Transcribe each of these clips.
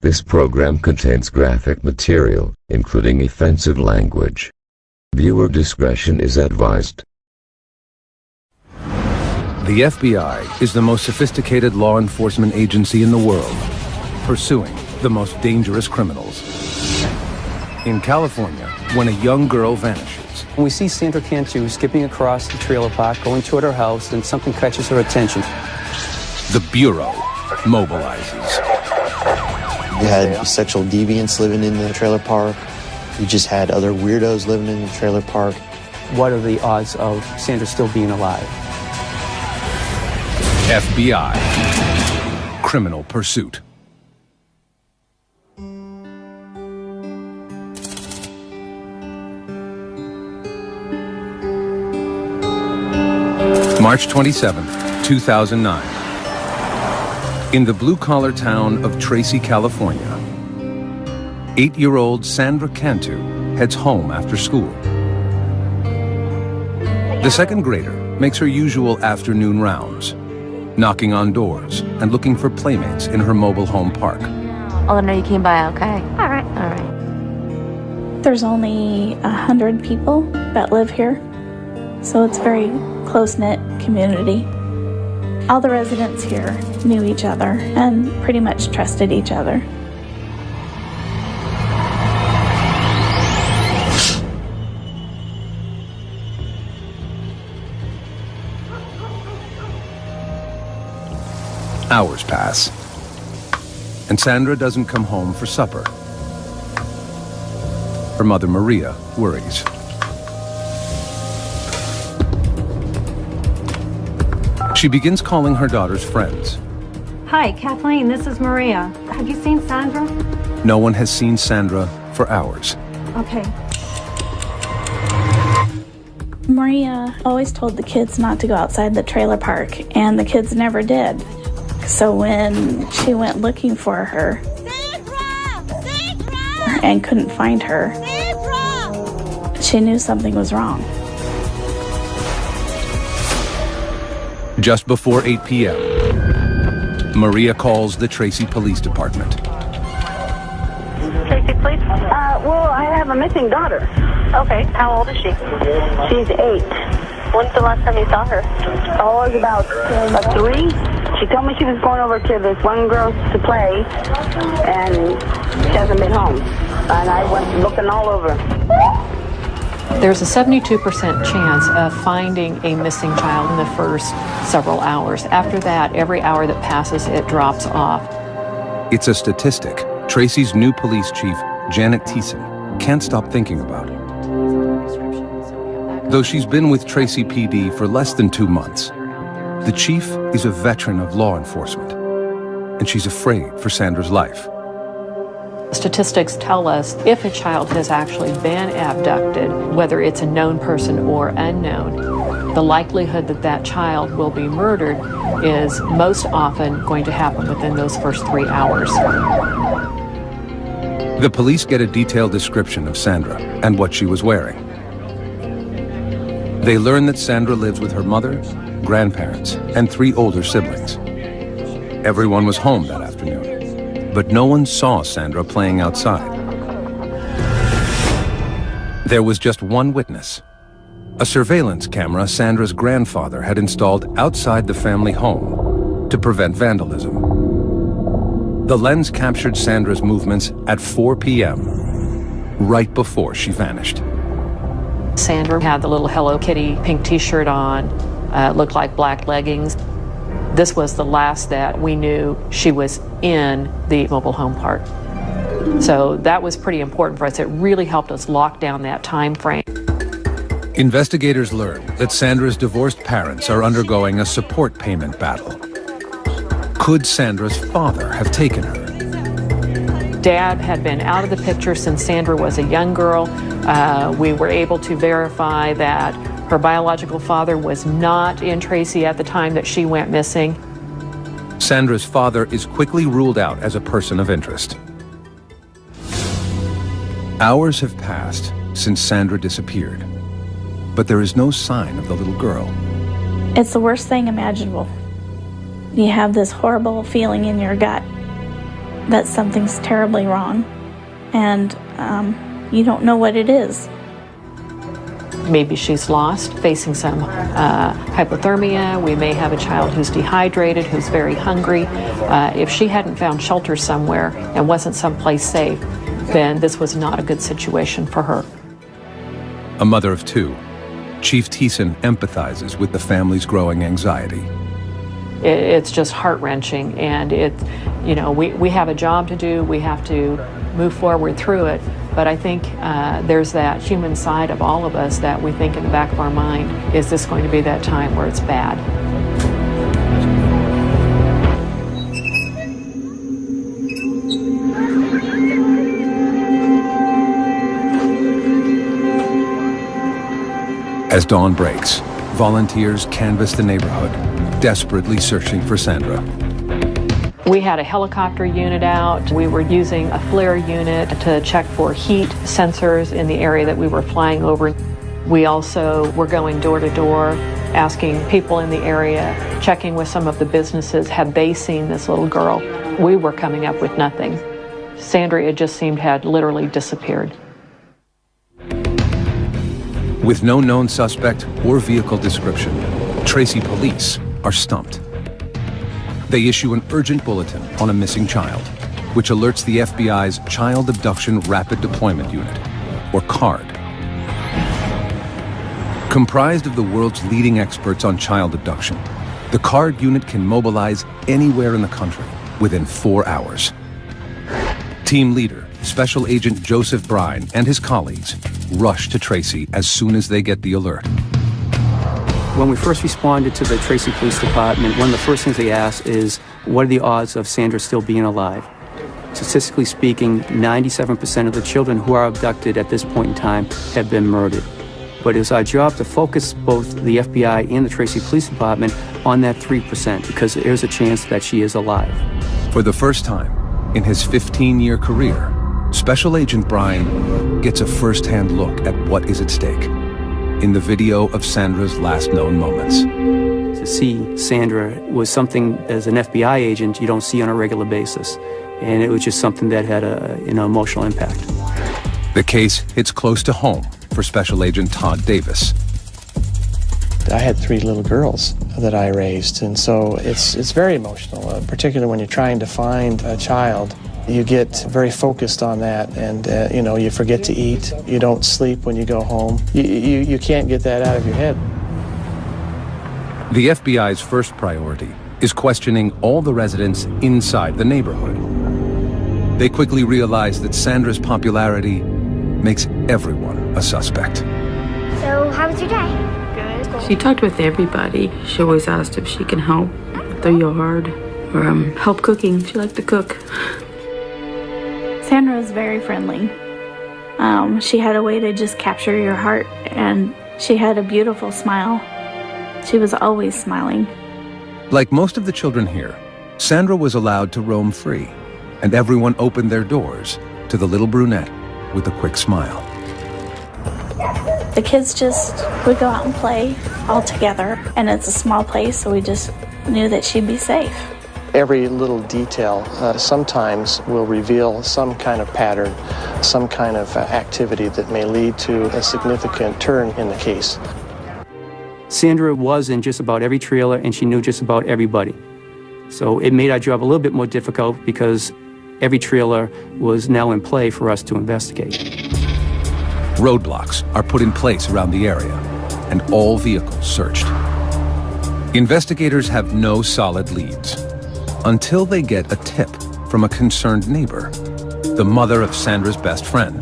This program contains graphic material, including offensive language. Viewer discretion is advised. The FBI is the most sophisticated law enforcement agency in the world, pursuing the most dangerous criminals. In California, when a young girl vanishes, We see Sandra Cantu skipping across the trailer park, going toward her house, and something catches her attention. the Bureau mobilizes. You had sexual deviants living in the trailer park. You just had other weirdos living in the trailer park. What are the odds of Sandra still being alive? FBI. Criminal Pursuit. March 27th, 2009. In the blue-collar town of Tracy, California, 8-year-old Sandra Cantu heads home after school. The second grader makes her usual afternoon rounds, knocking on doors and looking for playmates in her mobile home park. Oh, no, you came by, okay. All right. There's only 100 people that live here, so it's a very close-knit community. All the residents here knew each other and pretty much trusted each other. Hours pass, and Sandra doesn't come home for supper. Her mother, Maria, worries. She begins calling her daughter's friends. Hi, Kathleen, this is Maria. Have you seen Sandra? No one has seen Sandra for hours. Okay. Maria always told the kids not to go outside the trailer park, and the kids never did. So when she went looking for her and couldn't find her, she knew something was wrong. Just before 8 p.m., Maria calls the Tracy Police Department. Tracy, please. Well, I have a missing daughter. Okay, how old is she? She's 8. When's the last time you saw her? Oh, it was about 3. She told me she was going over to this one girl to play, and she hasn't been home. And I went looking all over. There's a 72% chance of finding a missing child in the first several hours. After that, every hour that passes, it drops off. It's a statistic Tracy's new police chief, Janet Thiessen, can't stop thinking about. Though she's been with Tracy PD for less than 2 months, the chief is a veteran of law enforcement, and she's afraid for Sandra's life. Statistics tell us if a child has actually been abducted, whether it's a known person or unknown, the likelihood that that child will be murdered is most often going to happen within those first 3 hours. The police get a detailed description of Sandra and what she was wearing. They learn that Sandra lives with her mother, grandparents, and 3 older siblings. Everyone was home that afternoon, but no one saw Sandra playing outside. There was just one witness, a surveillance camera Sandra's grandfather had installed outside the family home to prevent vandalism. The lens captured Sandra's movements at 4 p.m., right before she vanished. Sandra had the little Hello Kitty pink t-shirt on, looked like black leggings. This was the last that we knew she was in the mobile home park. So that was pretty important for us. It really helped us lock down that time frame. Investigators learned that Sandra's divorced parents are undergoing a support payment battle. Could Sandra's father have taken her? Dad had been out of the picture since Sandra was a young girl. We were able to verify that her biological father was not in Tracy at the time that she went missing. Sandra's father is quickly ruled out as a person of interest. Hours have passed since Sandra disappeared, but there is no sign of the little girl. It's the worst thing imaginable. You have this horrible feeling in your gut that something's terribly wrong, and you don't know what it is. Maybe she's lost, facing some hypothermia. We may have a child who's dehydrated, who's very hungry. If she hadn't found shelter somewhere and wasn't someplace safe, then this was not a good situation for her. A mother of two, Chief Thiessen empathizes with the family's growing anxiety. It's just heart-wrenching, and we have a job to do. We have to move forward through it. But I think there's that human side of all of us that we think in the back of our mind, is this going to be that time where it's bad? As dawn breaks, volunteers canvass the neighborhood, desperately searching for Sandra. We had a helicopter unit out. We were using a flare unit to check for heat sensors in the area that we were flying over. We also were going door to door, asking people in the area, checking with some of the businesses, have they seen this little girl? We were coming up with nothing. Sandra, it just seemed, had literally disappeared. With no known suspect or vehicle description, Tracy police are stumped. They issue an urgent bulletin on a missing child, which alerts the FBI's Child Abduction Rapid Deployment Unit, or CARD. Comprised of the world's leading experts on child abduction, the CARD unit can mobilize anywhere in the country within 4 hours. Team leader, Special Agent Joseph Brine, and his colleagues rush to Tracy as soon as they get the alert. When we first responded to the Tracy Police Department, one of the first things they asked is, what are the odds of Sandra still being alive? Statistically speaking, 97% of the children who are abducted at this point in time have been murdered. But it was our job to focus both the FBI and the Tracy Police Department on that 3%, because there's a chance that she is alive. For the first time in his 15-year career, Special Agent Brine gets a first-hand look at what is at stake in the video of Sandra's last known moments. To see Sandra was something, as an FBI agent, you don't see on a regular basis. And it was just something that had an emotional impact. The case hits close to home for Special Agent Todd Davis. I had 3 little girls that I raised, and so it's very emotional, particularly when you're trying to find a child. You get very focused on that, and you forget to eat. You don't sleep when you go home. You can't get that out of your head. The FBI's first priority is questioning all the residents inside the neighborhood. They quickly realize that Sandra's popularity makes everyone a suspect. So, how was your day? Good. She talked with everybody. She always asked if she can help with the yard or help cooking. She liked to cook. Sandra was very friendly. She had a way to just capture your heart, and she had a beautiful smile. She was always smiling. Like most of the children here, Sandra was allowed to roam free, and everyone opened their doors to the little brunette with a quick smile. The kids just would go out and play all together, and it's a small place, so we just knew that she'd be safe. Every little detail sometimes will reveal some kind of pattern, some kind of activity that may lead to a significant turn in the case. Sandra was in just about every trailer, and she knew just about everybody. So it made our job a little bit more difficult because every trailer was now in play for us to investigate. Roadblocks are put in place around the area, and all vehicles searched. Investigators have no solid leads until they get a tip from a concerned neighbor, the mother of Sandra's best friend.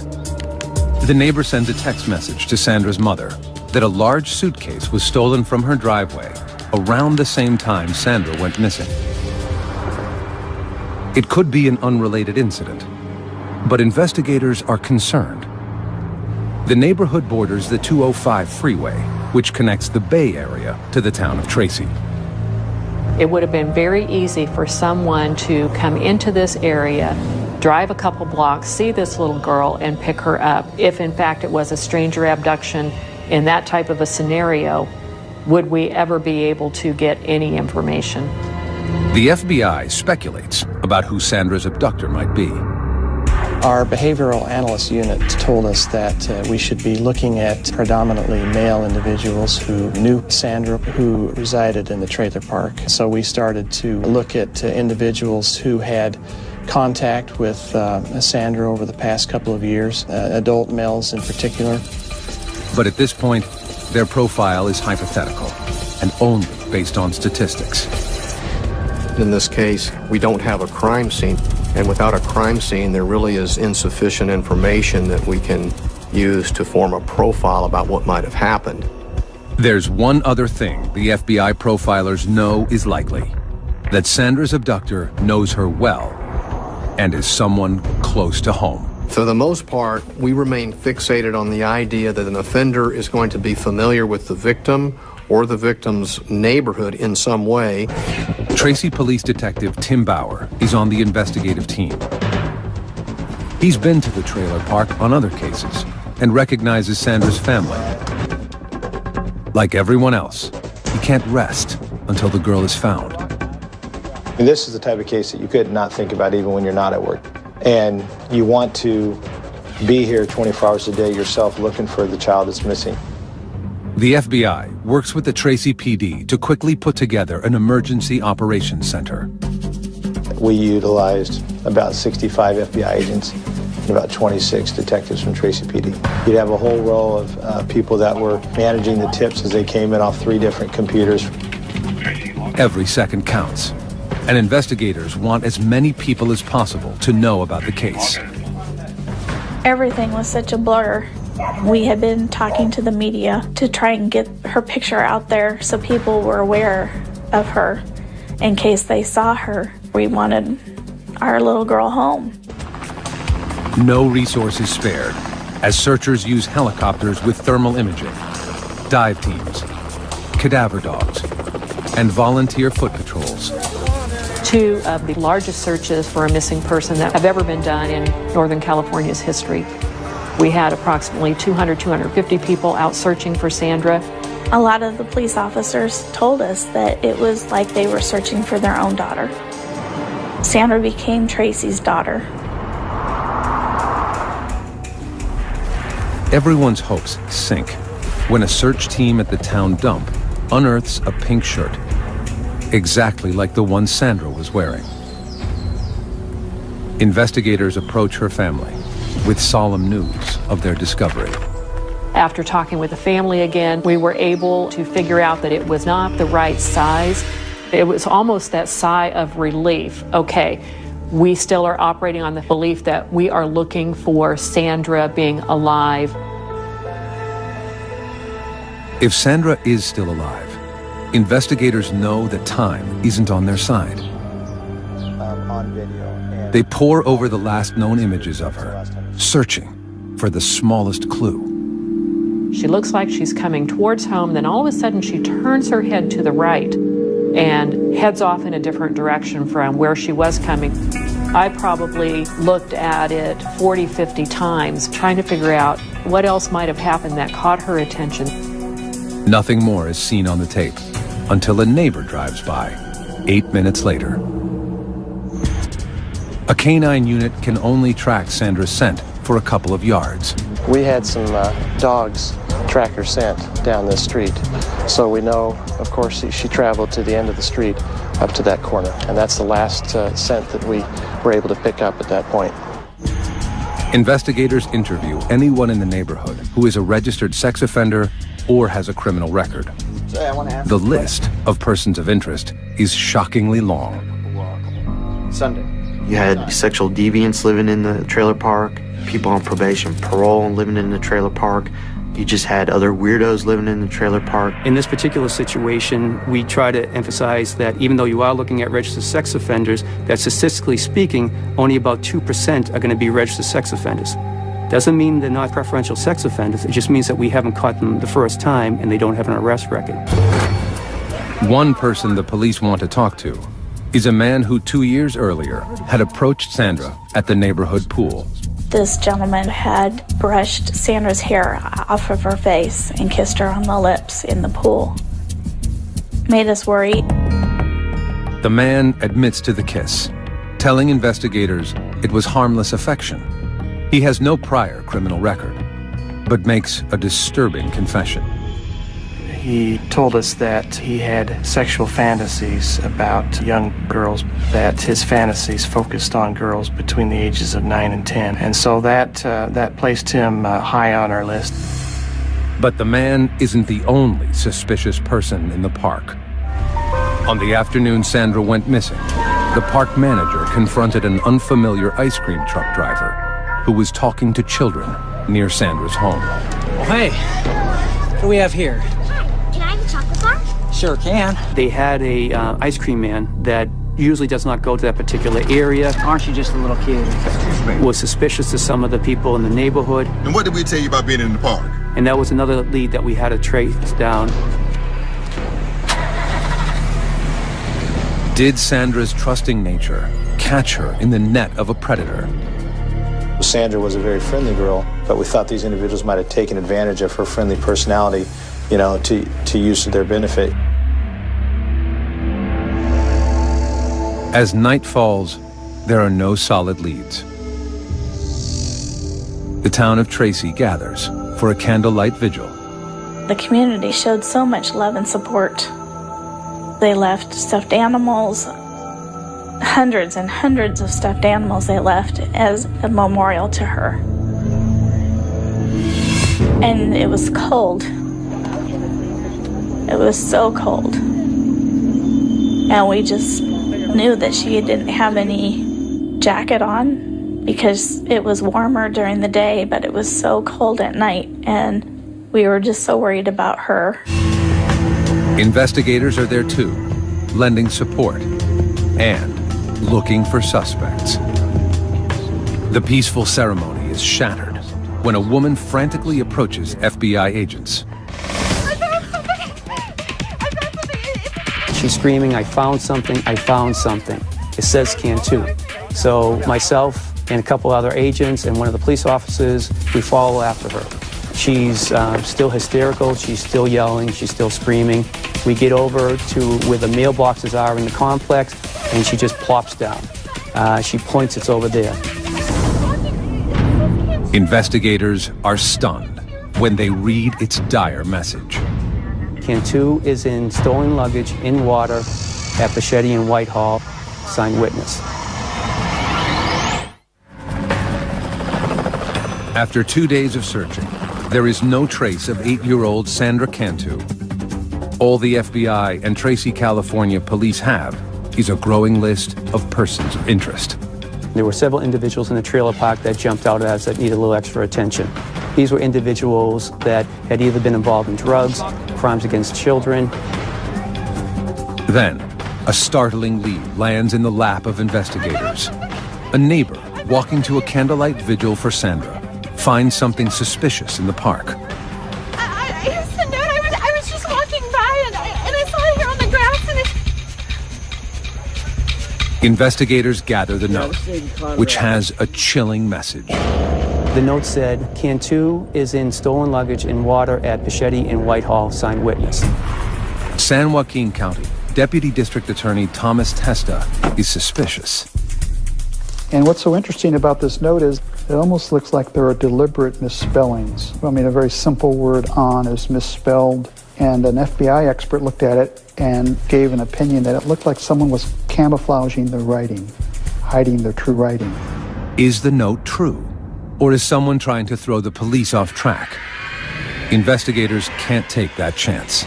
The neighbor sends a text message to Sandra's mother that a large suitcase was stolen from her driveway around the same time Sandra went missing. It could be an unrelated incident, but investigators are concerned. The neighborhood borders the 205 freeway, which connects the Bay Area to the town of Tracy. It would have been very easy for someone to come into this area, drive a couple blocks, see this little girl, and pick her up. If in fact it was a stranger abduction in that type of a scenario, would we ever be able to get any information? The FBI speculates about who Sandra's abductor might be. Our behavioral analyst unit told us that we should be looking at predominantly male individuals who knew Sandra, who resided in the trailer park. So we started to look at individuals who had contact with Sandra over the past couple of years, adult males in particular. But at this point, their profile is hypothetical and only based on statistics. In this case, we don't have a crime scene. And without a crime scene, there really is insufficient information that we can use to form a profile about what might have happened. There's one other thing the FBI profilers know is likely: that Sandra's abductor knows her well and is someone close to home. For the most part, we remain fixated on the idea that an offender is going to be familiar with the victim or the victim's neighborhood in some way. Tracy Police Detective Tim Bauer is on the investigative team. He's been to the trailer park on other cases and recognizes Sandra's family. Like everyone else, he can't rest until the girl is found. And this is the type of case that you could not think about even when you're not at work. And you want to be here 24 hours a day yourself looking for the child that's missing. The FBI works with the Tracy PD to quickly put together an emergency operations center. We utilized about 65 FBI agents and about 26 detectives from Tracy PD. You'd have a whole row of people that were managing the tips as they came in off 3 different computers. Every second counts, and investigators want as many people as possible to know about the case. Everything was such a blur. We had been talking to the media to try and get her picture out there so people were aware of her in case they saw her. We wanted our little girl home. No resources spared, as searchers use helicopters with thermal imaging, dive teams, cadaver dogs, and volunteer foot patrols. 2 of the largest searches for a missing person that have ever been done in Northern California's history. We had approximately 250 people out searching for Sandra. A lot of the police officers told us that it was like they were searching for their own daughter. Sandra became Tracy's daughter. Everyone's hopes sink when a search team at the town dump unearths a pink shirt, exactly like the one Sandra was wearing. Investigators approach her family with solemn news of their discovery. After talking with the family again, we were able to figure out that it was not the right size. It was almost that sigh of relief. Okay, we still are operating on the belief that we are looking for Sandra being alive. If Sandra is still alive, investigators know that time isn't on their side. On video. They pore over the last known images of her, searching for the smallest clue. She looks like she's coming towards home, then all of a sudden she turns her head to the right and heads off in a different direction from where she was coming. I probably looked at it 40, 50 times, trying to figure out what else might have happened that caught her attention. Nothing more is seen on the tape until a neighbor drives by 8 minutes later. A canine unit can only track Sandra's scent for a couple of yards. We had some dogs track her scent down this street. So we know, of course, she traveled to the end of the street up to that corner. And that's the last scent that we were able to pick up at that point. Investigators interview anyone in the neighborhood who is a registered sex offender or has a criminal record. The list of persons of interest is shockingly long. Sunday. You had sexual deviants living in the trailer park, people on probation, parole living in the trailer park. You just had other weirdos living in the trailer park. In this particular situation, we try to emphasize that even though you are looking at registered sex offenders, that statistically speaking, only about 2% are going to be registered sex offenders. Doesn't mean they're not preferential sex offenders. It just means that we haven't caught them the first time and they don't have an arrest record. One person the police want to talk to is a man who 2 years earlier had approached Sandra at the neighborhood pool. This gentleman had brushed Sandra's hair off of her face and kissed her on the lips in the pool. Made us worry. The man admits to the kiss, telling investigators it was harmless affection. He has no prior criminal record, but makes a disturbing confession. He told us that he had sexual fantasies about young girls, that his fantasies focused on girls between the ages of 9 and 10. And so that placed him high on our list. But the man isn't the only suspicious person in the park. On the afternoon Sandra went missing, the park manager confronted an unfamiliar ice cream truck driver who was talking to children near Sandra's home. Oh, hey, what do we have here? Can I have a chocolate bar? Sure can. They had a ice cream man that usually does not go to that particular area. Aren't you just a little kid? Was suspicious to some of the people in the neighborhood. And what did we tell you about being in the park? And that was another lead that we had to trace down. Did Sandra's trusting nature catch her in the net of a predator? Sandra was a very friendly girl, but we thought these individuals might have taken advantage of her friendly personality, to use to their benefit. As night falls, there are no solid leads. The town of Tracy gathers for a candlelight vigil. The community showed so much love and support. They left stuffed animals, hundreds and hundreds of stuffed animals they left as a memorial to her. And it was cold. It was so cold. And we just knew that she didn't have any jacket on because it was warmer during the day, but it was so cold at night, and we were just so worried about her. Investigators are there too, lending support and looking for suspects. The peaceful ceremony is shattered when a woman frantically approaches FBI agents. She's screaming, "I found something, I found something." It says Cantu. So myself and a couple other agents and one of the police officers, we follow after her. She's still hysterical, she's still yelling, she's still screaming. We get over to where the mailboxes are in the complex, and she just plops down. She points, it's over there. Investigators are stunned when they read its dire message. Cantu is in stolen luggage in water at Bichetti and Whitehall. Signed witness. After 2 days of searching, there is no trace of 8-year-old Sandra Cantu. All the FBI and Tracy, California police have is a growing list of persons of interest. There were several individuals in the trailer park that jumped out at us that needed a little extra attention. These were individuals that had either been involved in drugs, crimes against children. Then, a startling lead lands in the lap of investigators. A neighbor walking to a candlelight vigil for Sandra finds something suspicious in the park. I was just walking by and I saw it here on the grass and Investigators gather the note, which has a chilling message. The note said, Cantu is in stolen luggage in water at Bichetti and Whitehall, signed witness. San Joaquin County Deputy District Attorney Thomas Testa is suspicious. And what's so interesting about this note is it almost looks like there are deliberate misspellings. I mean, a very simple word, on, is misspelled. And an FBI expert looked at it and gave an opinion that it looked like someone was camouflaging the writing, hiding their true writing. Is the note true? Or is someone trying to throw the police off track? Investigators can't take that chance.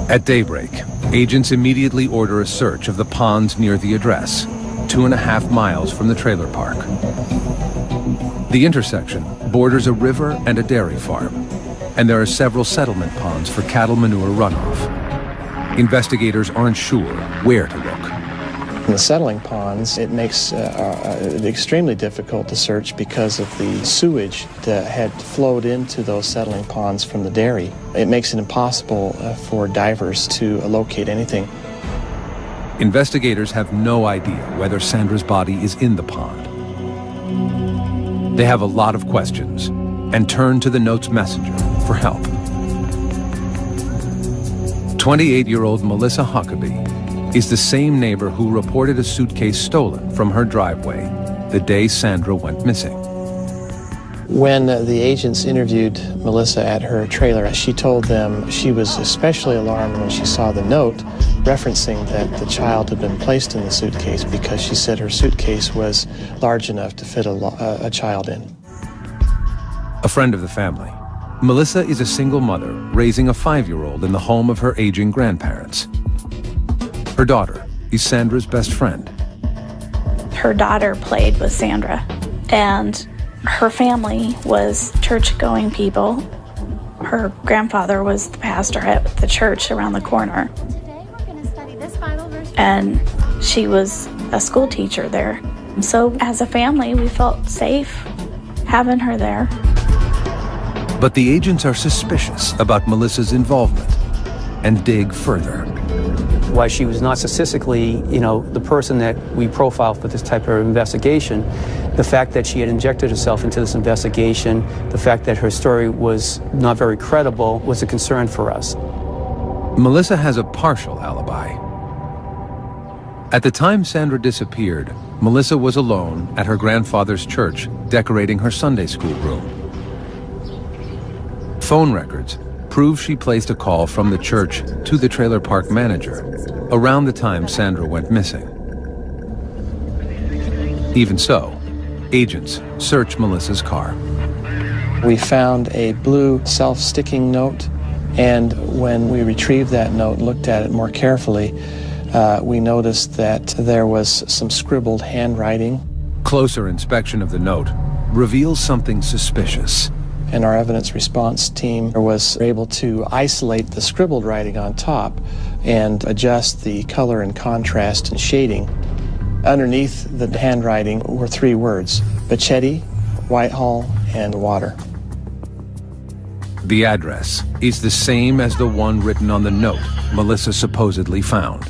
At daybreak, agents immediately order a search of the ponds near the address, 2.5 miles from the trailer park. The intersection borders a river and a dairy farm, and there are several settlement ponds for cattle manure runoff. Investigators aren't sure where to look. In the settling ponds, it makes it extremely difficult to search because of the sewage that had flowed into those settling ponds from the dairy. It makes it impossible for divers to locate anything. Investigators have no idea whether Sandra's body is in the pond. They have a lot of questions and turn to the note's messenger for help. 28-year-old Melissa Huckabee is the same neighbor who reported a suitcase stolen from her driveway the day Sandra went missing. When the agents interviewed Melissa at her trailer, she told them she was especially alarmed when she saw the note referencing that the child had been placed in the suitcase because she said her suitcase was large enough to fit a child in. A friend of the family, Melissa is a single mother raising a 5-year-old in the home of her aging grandparents. Her daughter is Sandra's best friend. Her daughter played with Sandra, and her family was church-going people. Her grandfather was the pastor at the church around the corner. And she was a school teacher there. So as a family, we felt safe having her there. But the agents are suspicious about Melissa's involvement and dig further. Why she was not statistically, the person that we profiled for this type of investigation, the fact that she had injected herself into this investigation, the fact that her story was not very credible was a concern for us. Melissa has a partial alibi. At the time Sandra disappeared, Melissa was alone at her grandfather's church decorating her Sunday school room. Phone records prove she placed a call from the church to the trailer park manager around the time Sandra went missing. Even so, agents search Melissa's car. We found a blue self-sticking note, and when we retrieved that note and looked at it more carefully, we noticed that there was some scribbled handwriting. Closer inspection of the note reveals something suspicious. And our evidence response team was able to isolate the scribbled writing on top and adjust the color and contrast and shading. Underneath the handwriting were 3 words: Bachetti, Whitehall, and water. The address is the same as the one written on the note Melissa supposedly found.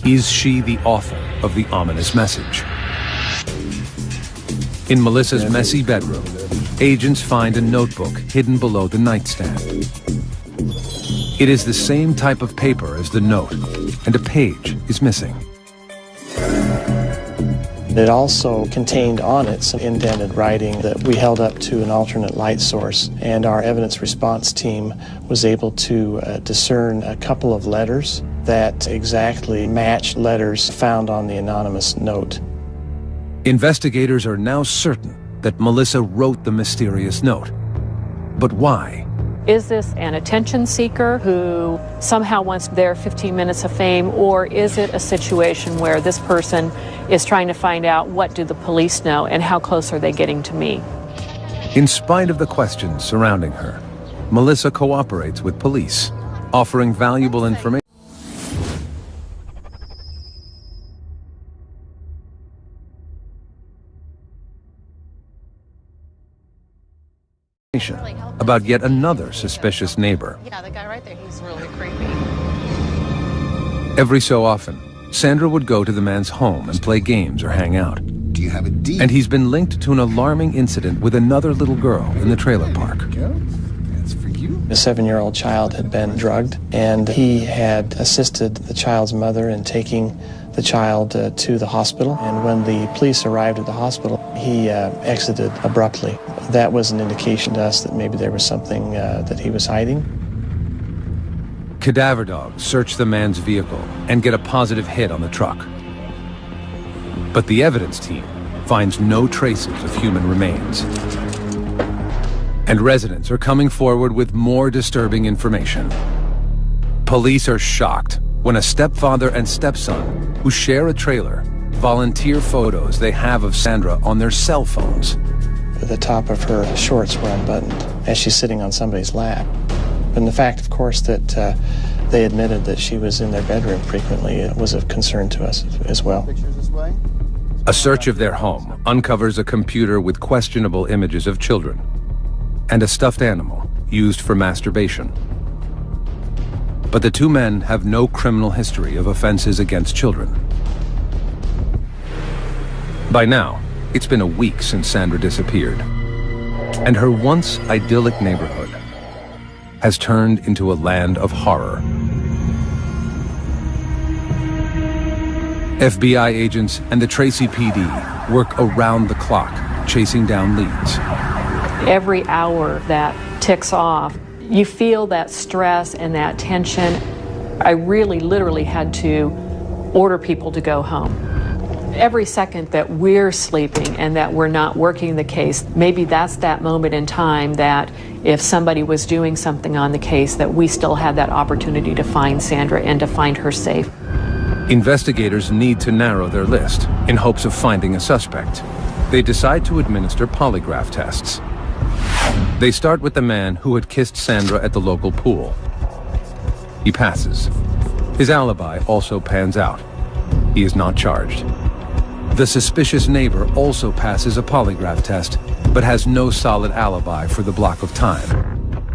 Is she the author of the ominous message? In Melissa's messy bedroom, agents find a notebook hidden below the nightstand. It is the same type of paper as the note, and a page is missing. It also contained on it some indented writing that we held up to an alternate light source, and our evidence response team was able to discern a couple of letters that exactly matched letters found on the anonymous note. Investigators are now certain that Melissa wrote the mysterious note. But why? Is this an attention seeker who somehow wants their 15 minutes of fame, or is it a situation where this person is trying to find out what do the police know and how close are they getting to me? In spite of the questions surrounding her, Melissa cooperates with police, offering valuable information about yet another suspicious neighbor. Yeah, the guy right there, he's really creepy. Every so often, Sandra would go to the man's home and play games or hang out. Do you have a deed? And he's been linked to an alarming incident with another little girl in the trailer park. That's for you. A 7-year-old child had been drugged, and he had assisted the child's mother in taking the child to the hospital. And when the police arrived at the hospital, he exited abruptly. That was an indication to us that maybe there was something that he was hiding. Cadaver dogs search the man's vehicle and get a positive hit on the truck. But the evidence team finds no traces of human remains. And residents are coming forward with more disturbing information. Police are shocked when a stepfather and stepson who share a trailer volunteer photos they have of Sandra on their cell phones. The top of her shorts were unbuttoned as she's sitting on somebody's lap. And the fact, of course, that they admitted that she was in their bedroom frequently was of concern to us as well. A search of their home uncovers a computer with questionable images of children and a stuffed animal used for masturbation. But the 2 men have no criminal history of offenses against children. By now, it's been a week since Sandra disappeared, and her once idyllic neighborhood has turned into a land of horror. FBI agents and the Tracy PD work around the clock, chasing down leads. Every hour that ticks off, you feel that stress and that tension. I really literally had to order people to go home. Every second that we're sleeping and that we're not working the case, maybe that's that moment in time that if somebody was doing something on the case, that we still had that opportunity to find Sandra and to find her safe. Investigators need to narrow their list in hopes of finding a suspect. They decide to administer polygraph tests. They start with the man who had kissed Sandra at the local pool. He passes. His alibi also pans out. He is not charged. The suspicious neighbor also passes a polygraph test, but has no solid alibi for the block of time.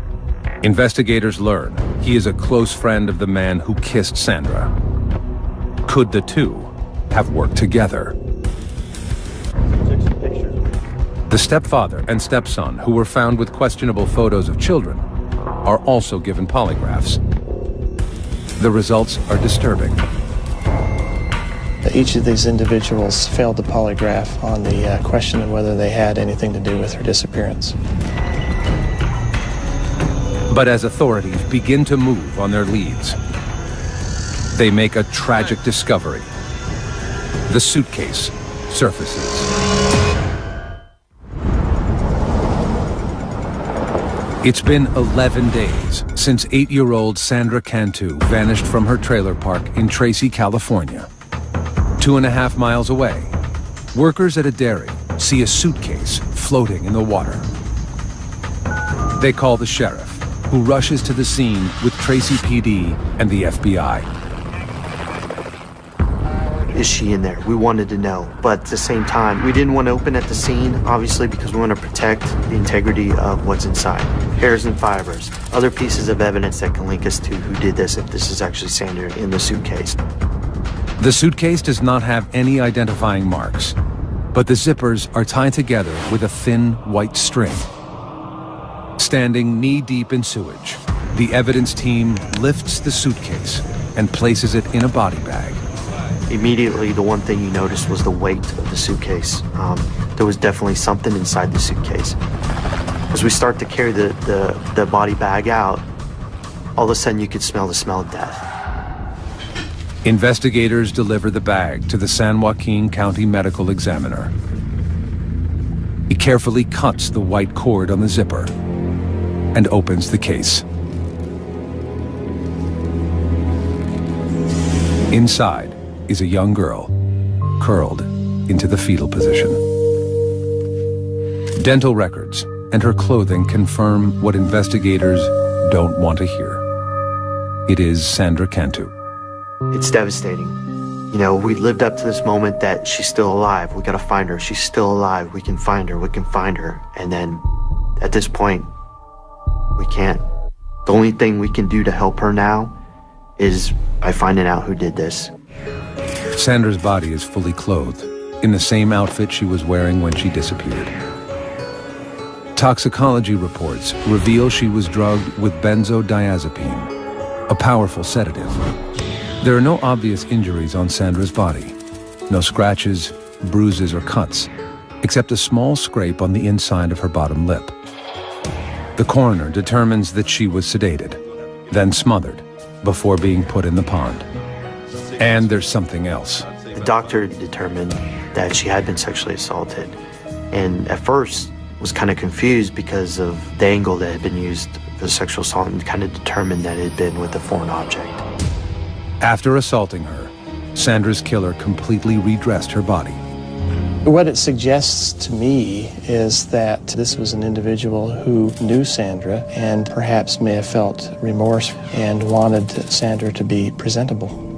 Investigators learn he is a close friend of the man who kissed Sandra. Could the two have worked together? The stepfather and stepson, who were found with questionable photos of children, are also given polygraphs. The results are disturbing. Each of these individuals failed the polygraph on the question of whether they had anything to do with her disappearance. But as authorities begin to move on their leads, they make a tragic discovery. The suitcase surfaces. It's been 11 days since 8-year-old Sandra Cantu vanished from her trailer park in Tracy, California. 2.5 miles away, workers at a dairy see a suitcase floating in the water. They call the sheriff, who rushes to the scene with Tracy PD and the FBI. Is she in there? We wanted to know, but at the same time, we didn't want to open at the scene, obviously, because we want to protect the integrity of what's inside. Hairs and fibers, other pieces of evidence that can link us to who did this, if this is actually Sandra in the suitcase. The suitcase does not have any identifying marks, but the zippers are tied together with a thin white string. Standing knee-deep in sewage, the evidence team lifts the suitcase and places it in a body bag. Immediately, the one thing you noticed was the weight of the suitcase. There was definitely something inside the suitcase. As we start to carry the body bag out, all of a sudden you could smell the smell of death. Investigators deliver the bag to the San Joaquin County Medical Examiner. He carefully cuts the white cord on the zipper and opens the case. Inside is a young girl, curled into the fetal position. Dental records and her clothing confirm what investigators don't want to hear. It is Sandra Cantu. It's devastating. You know, we lived up to this moment that she's still alive. We gotta find her. She's still alive. We can find her. We can find her. And then at this point, we can't. The only thing we can do to help her now is by finding out who did this. Sandra's body is fully clothed, in the same outfit she was wearing when she disappeared. Toxicology reports reveal she was drugged with benzodiazepine, a powerful sedative. There are no obvious injuries on Sandra's body. No scratches, bruises, or cuts, except a small scrape on the inside of her bottom lip. The coroner determines that she was sedated, then smothered, before being put in the pond. And there's something else. The doctor determined that she had been sexually assaulted, and at first was kind of confused because of the angle that had been used for the sexual assault, and kind of determined that it had been with a foreign object. After assaulting her, Sandra's killer completely redressed her body. What it suggests to me is that this was an individual who knew Sandra and perhaps may have felt remorse and wanted Sandra to be presentable.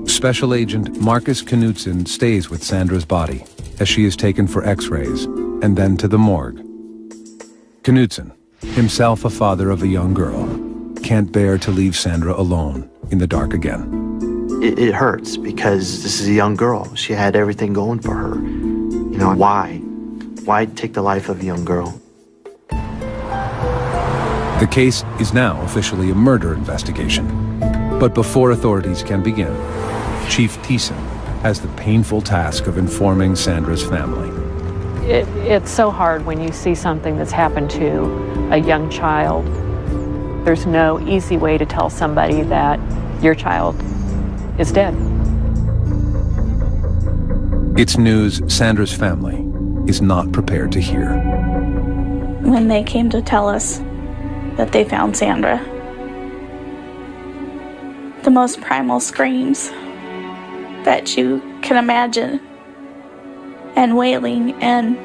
Special Agent Marcus Knudsen stays with Sandra's body as she is taken for x-rays and then to the morgue. Knudsen, himself a father of a young girl, can't bear to leave Sandra alone in the dark again. It hurts because this is a young girl. She had everything going for her. You know, why? Why take the life of a young girl? The case is now officially a murder investigation. But before authorities can begin, Chief Thiessen has the painful task of informing Sandra's family. It's so hard when you see something that's happened to a young child. There's no easy way to tell somebody that your child is dead. It's news Sandra's family is not prepared to hear. When they came to tell us that they found Sandra, the most primal screams that you can imagine, and wailing and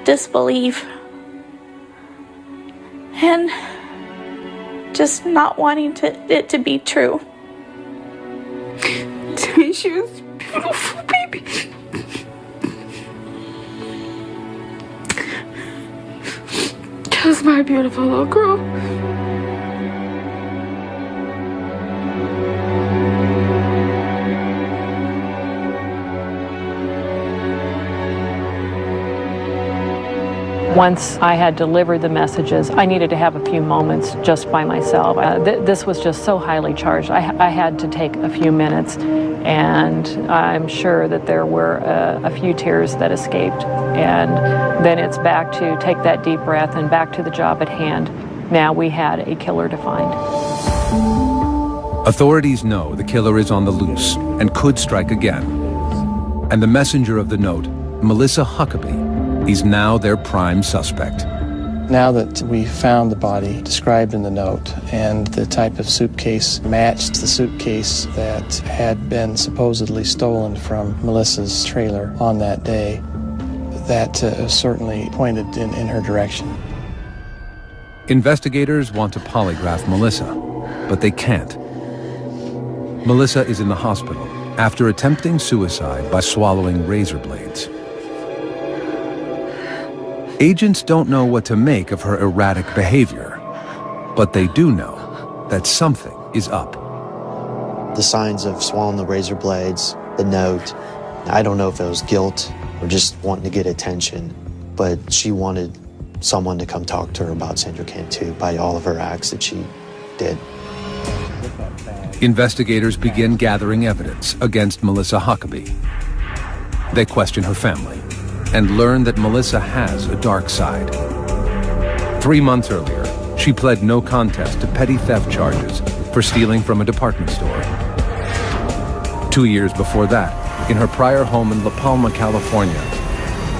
disbelief and just not wanting it to be true. To me, she was a beautiful baby. She was my beautiful little girl. Once I had delivered the messages, I needed to have a few moments just by myself. This was just so highly charged. I had to take a few minutes, and I'm sure that there were a few tears that escaped. And then it's back to take that deep breath and back to the job at hand. Now we had a killer to find. Authorities know the killer is on the loose and could strike again. And the messenger of the note, Melissa Huckabee, is now their prime suspect. Now that we found the body described in the note and the type of suitcase matched the suitcase that had been supposedly stolen from Melissa's trailer on that day, that certainly pointed in her direction. Investigators want to polygraph Melissa, but they can't. Melissa is in the hospital after attempting suicide by swallowing razor blades. Agents don't know what to make of her erratic behavior, but they do know that something is up. The signs of swallowing the razor blades, the note, I don't know if it was guilt or just wanting to get attention, but she wanted someone to come talk to her about Sandra Cantu by all of her acts that she did. Investigators begin gathering evidence against Melissa Huckabee. They question her family and learn that Melissa has a dark side. 3 months earlier, she pled no contest to petty theft charges for stealing from a department store. 2 years before that, in her prior home in La Palma, California,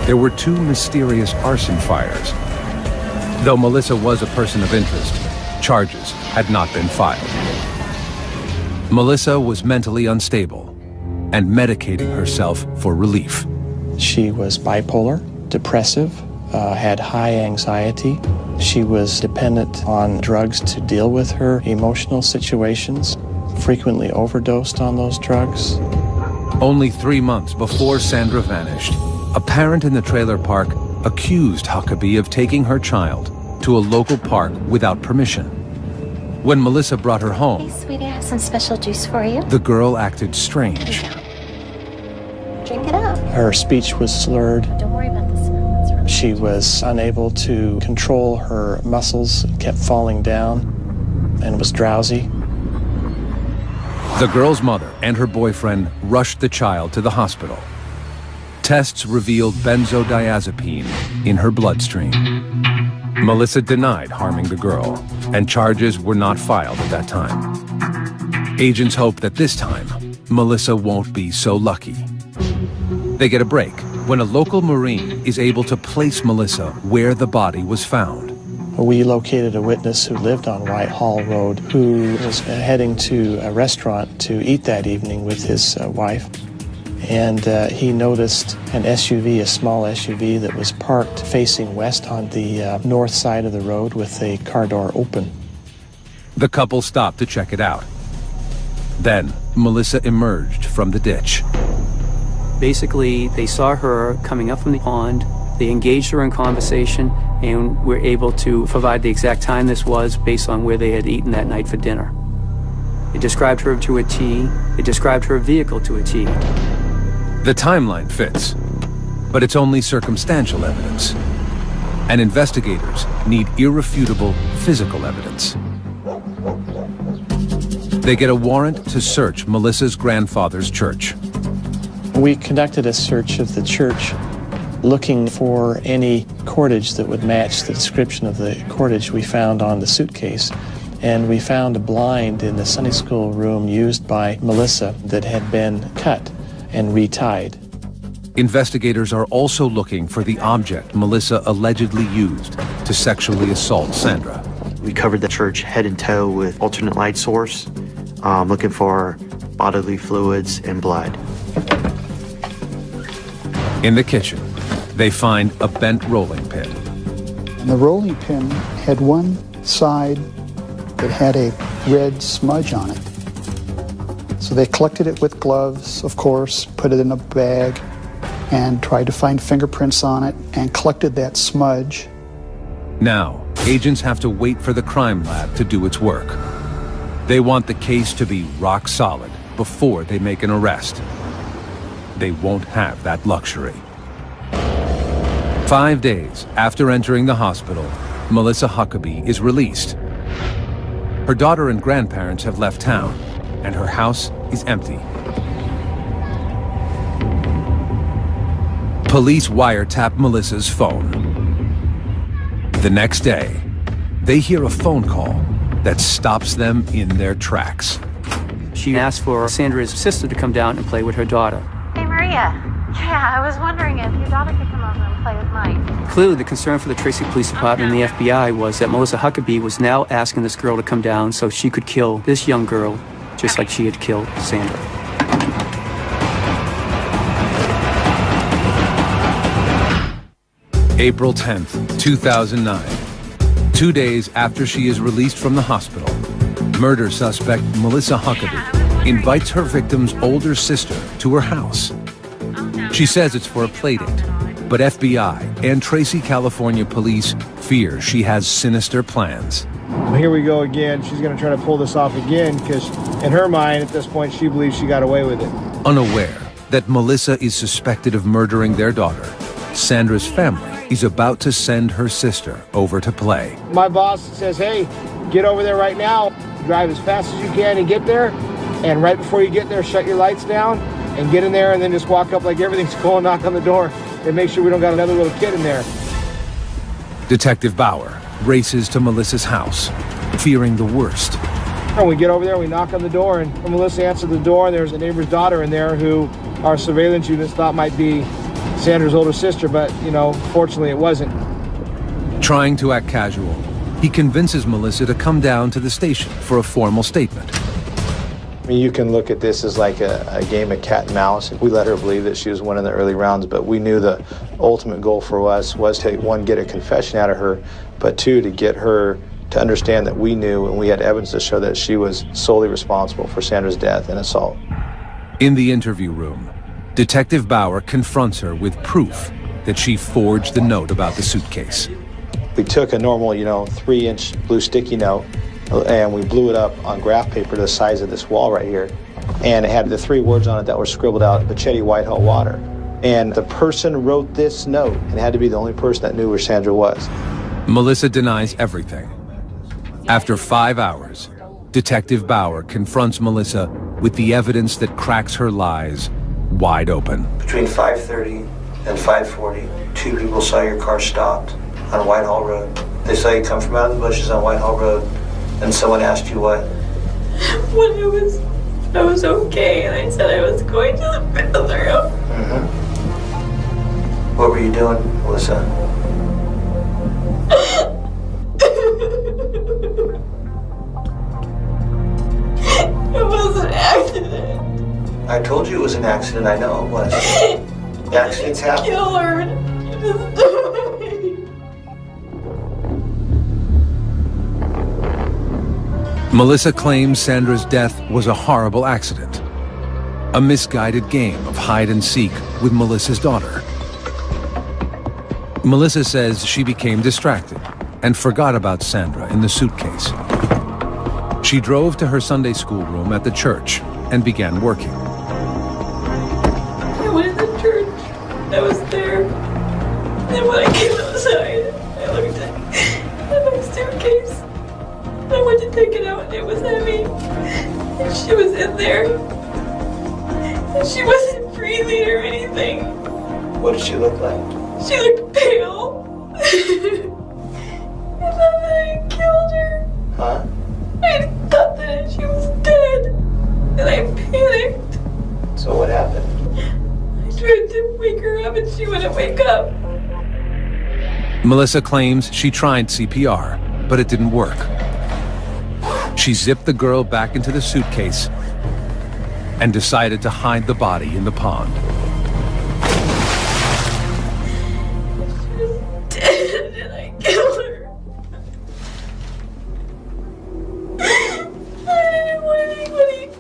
there were 2 mysterious arson fires. Though Melissa was a person of interest, charges had not been filed. Melissa was mentally unstable and medicating herself for relief. She was bipolar, depressive, had high anxiety. She was dependent on drugs to deal with her emotional situations, frequently overdosed on those drugs. Only 3 months before Sandra vanished, a parent in the trailer park accused Huckabee of taking her child to a local park without permission. When Melissa brought her home, Hey, sweetie, I have some special juice for you. the girl acted strange. Drink it up. Her speech was slurred. Don't worry about the smell. It's really She was unable to control her muscles, kept falling down, and was drowsy. The girl's mother and her boyfriend rushed the child to the hospital. Tests revealed benzodiazepine in her bloodstream. Melissa denied harming the girl, and charges were not filed at that time. Agents hope that this time, Melissa won't be so lucky. They get a break when a local Marine is able to place Melissa where the body was found. We located a witness who lived on Whitehall Road who was heading to a restaurant to eat that evening with his wife. And he noticed an SUV, a small SUV that was parked facing west on the north side of the road with a car door open. The couple stopped to check it out. Then, Melissa emerged from the ditch. Basically, they saw her coming up from the pond. They engaged her in conversation and were able to provide the exact time this was based on where they had eaten that night for dinner. They described her to a T. They described her vehicle to a T. The timeline fits, but it's only circumstantial evidence. And investigators need irrefutable physical evidence. They get a warrant to search Melissa's grandfather's church. We conducted a search of the church looking for any cordage that would match the description of the cordage we found on the suitcase. And we found a blind in the Sunday school room used by Melissa that had been cut and retied. Investigators are also looking for the object Melissa allegedly used to sexually assault Sandra. We covered the church head and toe with alternate light source, looking for bodily fluids and blood. In the kitchen, they find a bent rolling pin. And the rolling pin had one side that had a red smudge on it. So they collected it with gloves, of course, put it in a bag, and tried to find fingerprints on it, and collected that smudge. Now, agents have to wait for the crime lab to do its work. They want the case to be rock solid before they make an arrest. They won't have that luxury. 5 days after entering the hospital, Melissa Huckabee is released. Her daughter and grandparents have left town, and her house is empty. Police wiretap Melissa's phone. The next day, they hear a phone call that stops them in their tracks. She asked for Sandra's sister to come down and play with her daughter. Hey, Maria. Yeah, I was wondering if your daughter could come over and play with mine. Clearly, the concern for the Tracy Police Department and the FBI was that Melissa Huckabee was now asking this girl to come down so she could kill this young girl, just like she had killed Sandra. April 10th, 2009. 2 days after she is released from the hospital, murder suspect Melissa Huckabee invites her victim's older sister to her house. She says it's for a playdate, but FBI and Tracy, California police fear she has sinister plans. Here we go again. She's going to try to pull this off again because in her mind at this point she believes she got away with it. Unaware that Melissa is suspected of murdering their daughter, Sandra's family is about to send her sister over to play. My boss says, hey, get over there right now, drive as fast as you can and get there, and right before you get there, shut your lights down and get in there and then just walk up like everything's cool and knock on the door and make sure we don't got another little kid in there. Detective Bauer races to Melissa's house, fearing the worst. When we get over there, we knock on the door, and when Melissa answered the door, there's a neighbor's daughter in there who our surveillance units thought might be Sandra's older sister, but, you know, fortunately it wasn't. Trying to act casual, he convinces Melissa to come down to the station for a formal statement. I mean, you can look at this as like a game of cat and mouse. We let her believe that she was winning the early rounds, but we knew the ultimate goal for us was to, one, get a confession out of her, but two, to get her to understand that we knew and we had evidence to show that she was solely responsible for Sandra's death and assault. In the interview room, Detective Bauer confronts her with proof that she forged the note about the suitcase. We took a normal, 3-inch blue sticky note, and we blew it up on graph paper the size of this wall right here. And it had the 3 words on it that were scribbled out, Pachetti Whitehall Water. And the person wrote this note, and it had to be the only person that knew where Sandra was. Melissa denies everything. After 5 hours, Detective Bauer confronts Melissa with the evidence that cracks her lies wide open. Between 5:30 and 5:40, 2 people saw your car stopped on Whitehall Road. They saw you come from out of the bushes on Whitehall Road, and someone asked you what? When I was okay, and I said I was going to the bathroom. What were you doing, Melissa? It was an accident. I told you it was an accident. I know it was. Accidents happen. Kill her. She just died. Melissa claims Sandra's death was a horrible accident, a misguided game of hide and seek with Melissa's daughter. Melissa says she became distracted and forgot about Sandra in the suitcase. She drove to her Sunday school room at the church and began working. I went in the church. I was there. And when I came outside, I looked at my suitcase. I went to take it out and it was heavy. And she was in there. And she wasn't breathing. breathing or anything. What did she look like? She looked pale. I thought that I had killed her. Huh? I thought that she was dead. And I panicked. So what happened? I tried to wake her up and she wouldn't wake up. Melissa claims she tried CPR, but it didn't work. She zipped the girl back into the suitcase and decided to hide the body in the pond. She was dead and I killed her. I didn't want anybody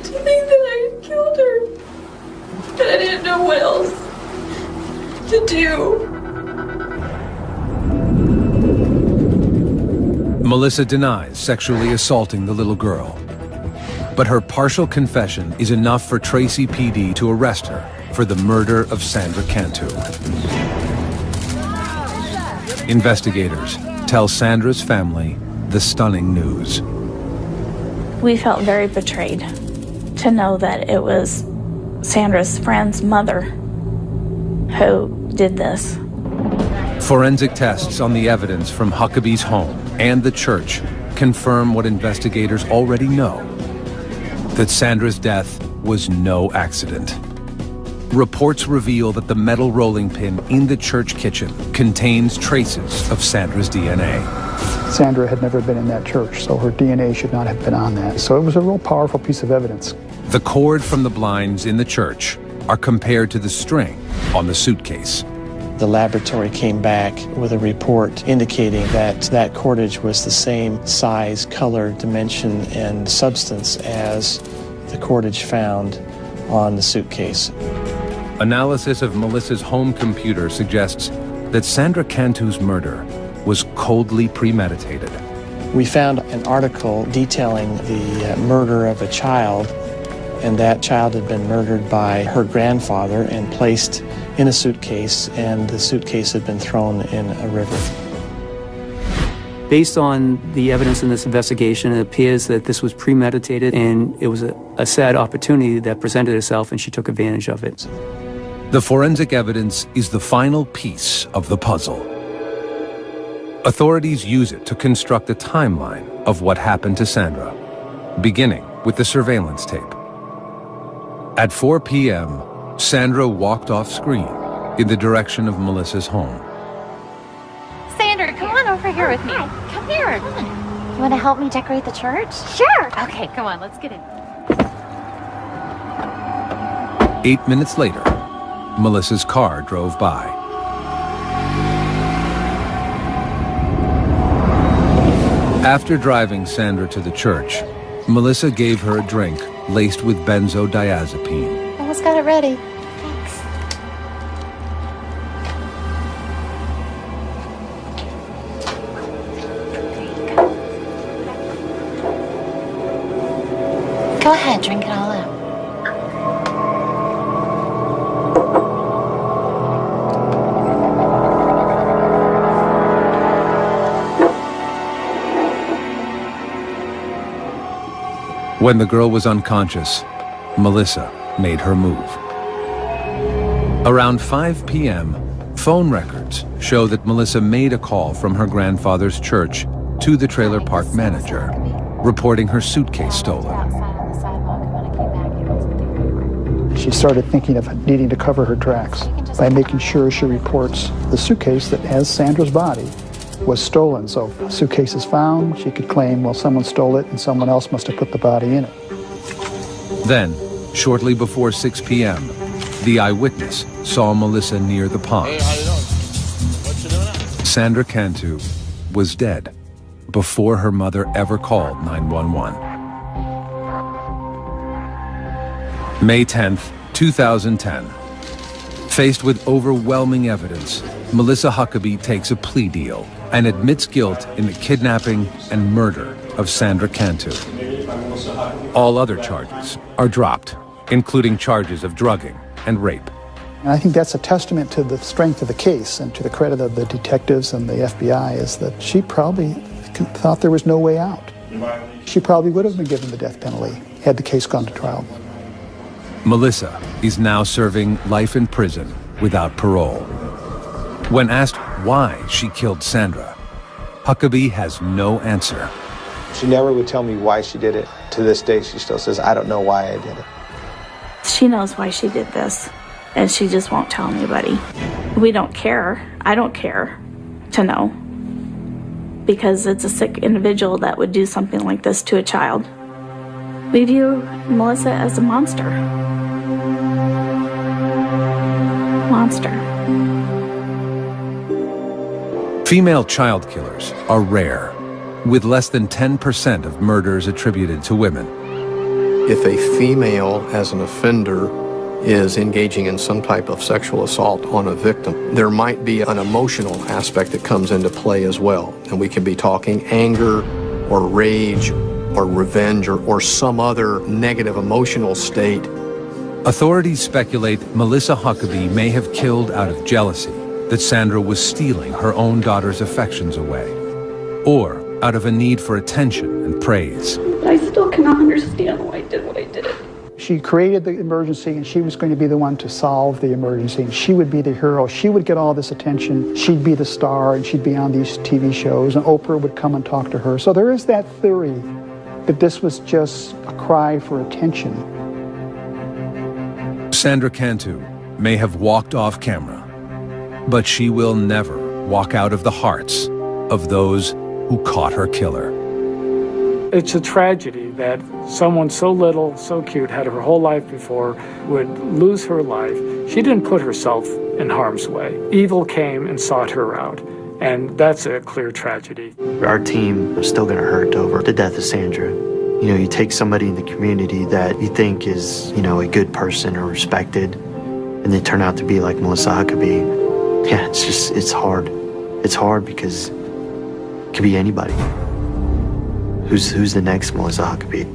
to think that I had killed her. But I didn't know what else to do. Melissa denies sexually assaulting the little girl, but her partial confession is enough for Tracy PD to arrest her for the murder of Sandra Cantu. Investigators tell Sandra's family the stunning news. We felt very betrayed to know that it was Sandra's friend's mother who did this. Forensic tests on the evidence from Huckabee's home and the church confirm what investigators already know, that Sandra's death was no accident. Reports reveal that the metal rolling pin in the church kitchen contains traces of Sandra's DNA. Sandra had never been in that church, so her DNA should not have been on that. So it was a real powerful piece of evidence. The cord from the blinds in the church are compared to the string on the suitcase. The laboratory came back with a report indicating that that cordage was the same size, color, dimension, and substance as the cordage found on the suitcase. Analysis of Melissa's home computer suggests that Sandra Cantu's murder was coldly premeditated. We found an article detailing the murder of a child, and that child had been murdered by her grandfather and placed in a suitcase, and the suitcase had been thrown in a river. Based on the evidence in this investigation, it appears that this was premeditated and it was a sad opportunity that presented itself and she took advantage of it. The forensic evidence is the final piece of the puzzle. Authorities use it to construct a timeline of what happened to Sandra, beginning with the surveillance tape. At 4 p.m., Sandra walked off screen in the direction of Melissa's home. Sandra, come on over here with me. Come here. Come on. You want to help me decorate the church? Sure. Okay, come on, let's get in. 8 minutes later, Melissa's car drove by. After driving Sandra to the church, Melissa gave her a drink laced with benzodiazepine. Almost got it ready. Thanks. Go ahead, drink it all up. When the girl was unconscious, Melissa made her move. Around 5 p.m., phone records show that Melissa made a call from her grandfather's church to the trailer park manager, reporting her suitcase stolen. She started thinking of needing to cover her tracks by making sure she reports the suitcase that has Sandra's body was stolen. So if the suitcase is found, she could claim, well, someone stole it and someone else must have put the body in it. Then, shortly before 6 p.m., the eyewitness saw Melissa near the pond. Hey, how you doing? What you doing now? Sandra Cantu was dead before her mother ever called 911. May 10th, 2010. Faced with overwhelming evidence, Melissa Huckabee takes a plea deal and admits guilt in the kidnapping and murder of Sandra Cantu. All other charges are dropped, including charges of drugging and rape. And I think that's a testament to the strength of the case and to the credit of the detectives and the FBI, is that she probably thought there was no way out. She probably would have been given the death penalty had the case gone to trial. Melissa is now serving life in prison without parole. When asked why she killed Sandra, Huckabee has no answer. She never would tell me why she did it. To this day, she still says, I don't know why I did it. She knows why she did this, and she just won't tell anybody. We don't care. I don't care to know, because it's a sick individual that would do something like this to a child. We view Melissa as a monster. Monster. Female child killers are rare, with less than 10% of murders attributed to women. If a female, as an offender, is engaging in some type of sexual assault on a victim, there might be an emotional aspect that comes into play as well. And we could be talking anger or rage or revenge or some other negative emotional state. Authorities speculate Melissa Huckabee may have killed out of jealousy that Sandra was stealing her own daughter's affections away, or out of a need for attention and praise. I still cannot understand why I did what I did. She created the emergency, and she was going to be the one to solve the emergency. And she would be the hero. She would get all this attention. She'd be the star, and she'd be on these TV shows, and Oprah would come and talk to her. So there is that theory that this was just a cry for attention. Sandra Cantu may have walked off camera, but she will never walk out of the hearts of those who caught her killer. It's a tragedy that someone so little, so cute, had her whole life before, would lose her life. She didn't put herself in harm's way. Evil came and sought her out, and that's a clear tragedy. Our team is still going to hurt over the death of Sandra. You know, you take somebody in the community that you think is, you know, a good person or respected, and they turn out to be like Melissa Huckabee. Yeah, it's hard. It's hard because it could be anybody. Who's the next Melissa Huckabee?